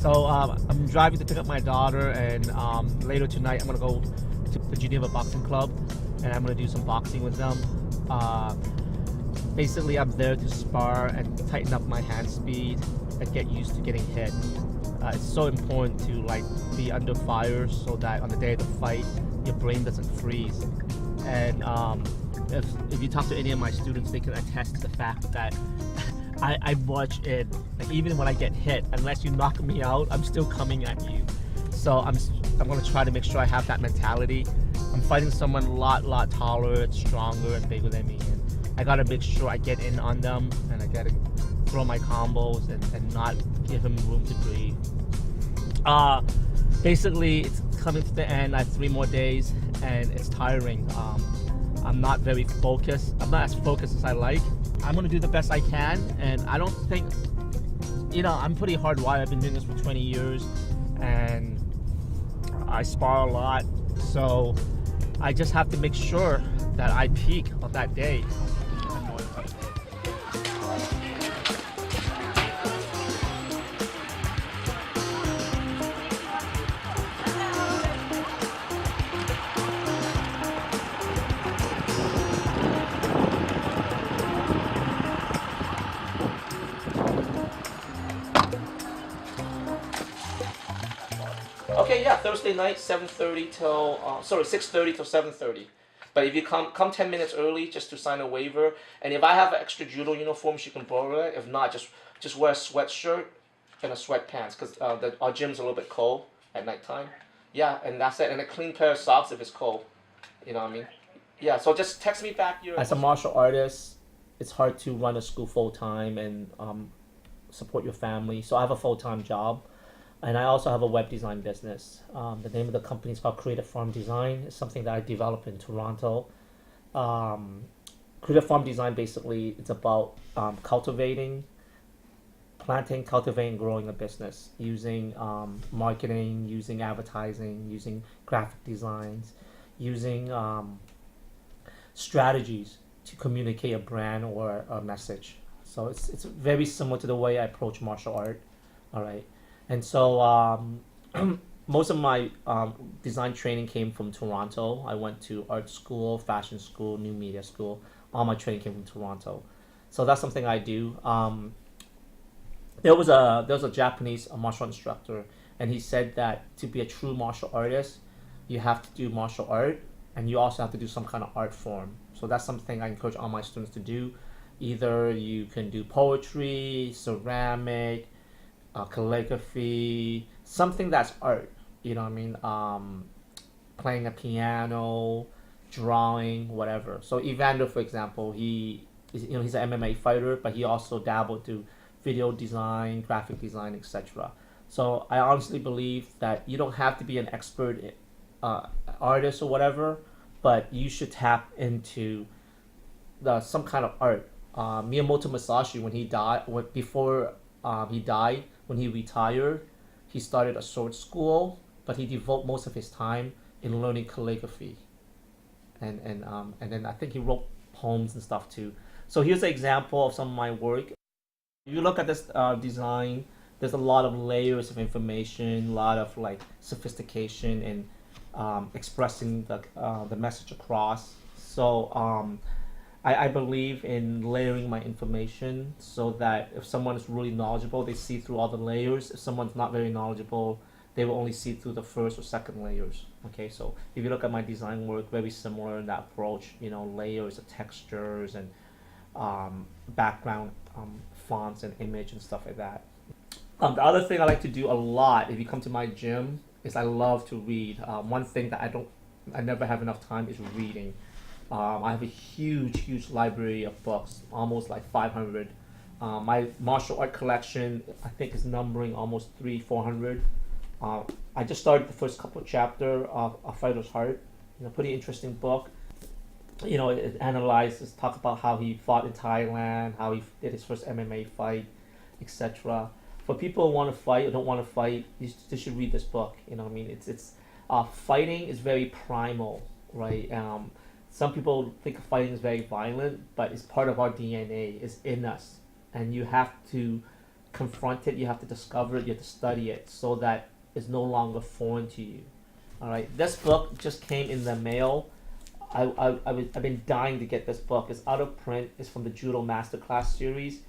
So I'm driving to pick up my daughter, and later tonight I'm gonna go to the Geneva Boxing Club, and I'm gonna do some boxing with them. Uh, Basically, I'm there to spar and tighten up my hand speed and get used to getting hit. It's so important to like be under fire so that on the day of the fight, your brain doesn't freeze. And if you talk to any of my students, they can attest to the fact that I watch it. Like even when I get hit, unless you knock me out, I'm still coming at you. So I'm gonna try to make sure I have that mentality. I'm fighting someone a lot taller, and stronger, and bigger than me. And I gotta make sure I get in on them, and I gotta throw my combos and not give him room to breathe. Basically, it's coming to the end. I have 3 more days, and it's tiring. I'm not very focused. I'm not as focused as I like. I'm gonna do the best I can, and I don't think, I'm pretty hardwired. I've been doing this for 20 years, and I spar a lot, so I just have to make sure that I peak on that day. Okay, yeah, Thursday night, 7:30 till 6:30 till 7:30. But if you come 10 minutes early just to sign a waiver, and if I have an extra judo uniform, you can borrow it. If not, just wear a sweatshirt and a sweatpants because our gym's a little bit cold at nighttime. Yeah, and that's it. And a clean pair of socks if it's cold. You know what I mean? Yeah. So just text me back your. As a martial artist, it's hard to run a school full time and support your family. So I have a full time job. And I also have a web design business. The name of the company is called Creative Farm Design. It's something that I developed in Toronto. Creative Farm Design basically it's about planting, cultivating, growing a business using marketing, using advertising, using graphic designs, using strategies to communicate a brand or a message. So it's very similar to the way I approach martial art. All right. And so most of my design training came from Toronto. I went to art school, fashion school, new media school. All my training came from Toronto. So that's something I do. There was a Japanese martial instructor, and he said that to be a true martial artist, you have to do martial art, and you also have to do some kind of art form. So that's something I encourage all my students to do. Either you can do poetry, ceramic, calligraphy, something that's art. You know what I mean? Playing a piano, drawing, whatever. So Evander, for example, he's an MMA fighter, but he also dabbled to video design, graphic design, etc. So I honestly believe that you don't have to be an expert artist or whatever, but you should tap into some kind of art. Miyamoto Musashi, when he died, before he died, when he retired, he started a sword school, but he devoted most of his time in learning calligraphy, and then I think he wrote poems and stuff too. So here's an example of some of my work. If you look at this design, there's a lot of layers of information, a lot of like sophistication in expressing the message across. So I believe in layering my information so that if someone is really knowledgeable, they see through all the layers. If someone's not very knowledgeable, they will only see through the first or second layers. Okay, so if you look at my design work, very similar in that approach. Layers of textures and background fonts and image and stuff like that. The other thing I like to do a lot if you come to my gym is I love to read. One thing that I never have enough time is reading. I have a huge library of books, almost like 500. My martial art collection, I think, is numbering almost 400. I just started the first couple of chapters of A Fighter's Heart. Pretty interesting book. It analyzes, talk about how he fought in Thailand, how he did his first MMA fight, etc. For people who want to fight or don't want to fight, they should read this book. You know what I mean? It's fighting is very primal, right? Some people think fighting is very violent, but it's part of our DNA. It's in us, and you have to confront it, you have to discover it, you have to study it so that it's no longer foreign to you. All right, this book just came in the mail. I've been dying to get this book. It's out of print. It's from the Judo Masterclass series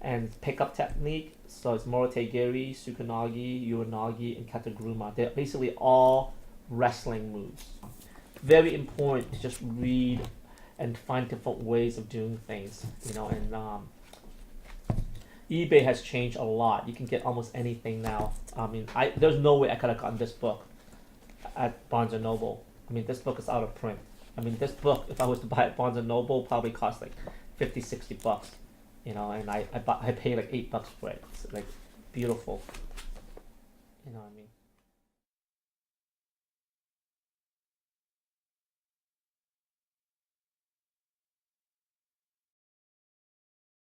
and pickup technique. So it's Morotegiri, Tsukunagi, Uranagi, and Kataguruma. They're basically all wrestling moves. Very important to just read and find different ways of doing things, you know. And eBay has changed a lot. You can get almost anything now. I mean, there's no way I could have gotten this book at Barnes and Noble. I mean, this book is out of print. I mean, this book, if I was to buy it at Barnes and Noble, probably cost like $50-$60, you know. And I paid like $8 for it. It's like beautiful, you know what I mean.